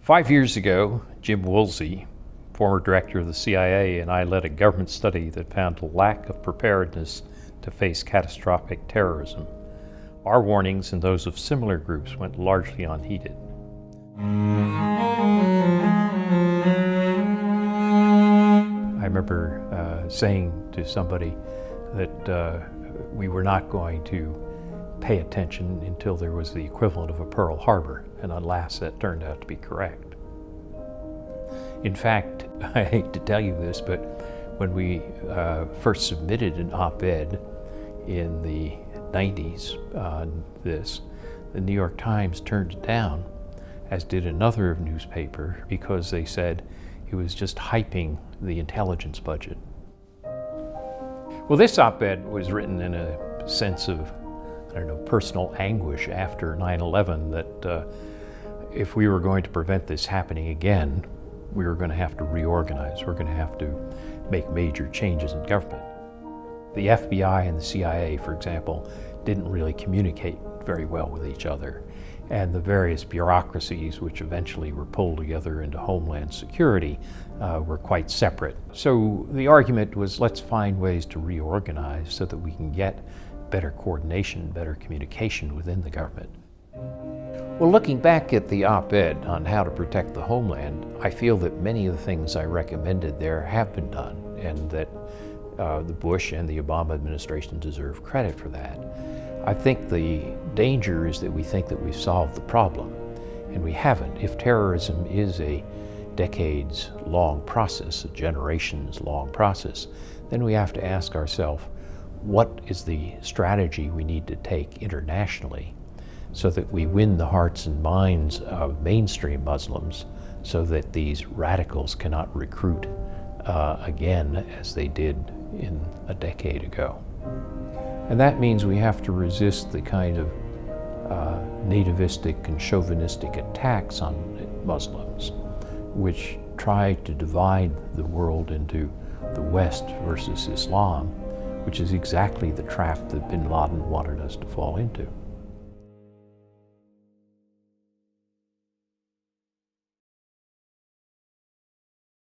5 years ago, Jim Woolsey, former director of the CIA, and I led a government study that found a lack of preparedness to face catastrophic terrorism. Our warnings and those of similar groups went largely unheeded. I remember saying to somebody that we were not going to pay attention until there was the equivalent of a Pearl Harbor, and alas, that turned out to be correct. In fact, I hate to tell you this, but when we first submitted an op-ed in the 90s on this, the New York Times turned it down, as did another newspaper, because they said it was just hyping the intelligence budget. Well, this op-ed was written in a sense of, personal anguish after 9/11, that if we were going to prevent this happening again, we were going to have to reorganize. We're going to have to make major changes in government. The FBI and the CIA, for example, didn't really communicate very well with each other. And the various bureaucracies, which eventually were pulled together into Homeland Security, were quite separate. So the argument was, let's find ways to reorganize so that we can get better coordination, better communication within the government. Well, looking back at the op-ed on how to protect the homeland, I feel that many of the things I recommended there have been done, and that the Bush and the Obama administration deserve credit for that. I think the danger is that we think that we've solved the problem, and we haven't. If terrorism is a decades-long process, a generations-long process, then we have to ask ourselves, what is the strategy we need to take internationally so that we win the hearts and minds of mainstream Muslims so that these radicals cannot recruit again as they did in a decade ago. And that means we have to resist the kind of nativistic and chauvinistic attacks on Muslims, which try to divide the world into the West versus Islam, which is exactly the trap that bin Laden wanted us to fall into.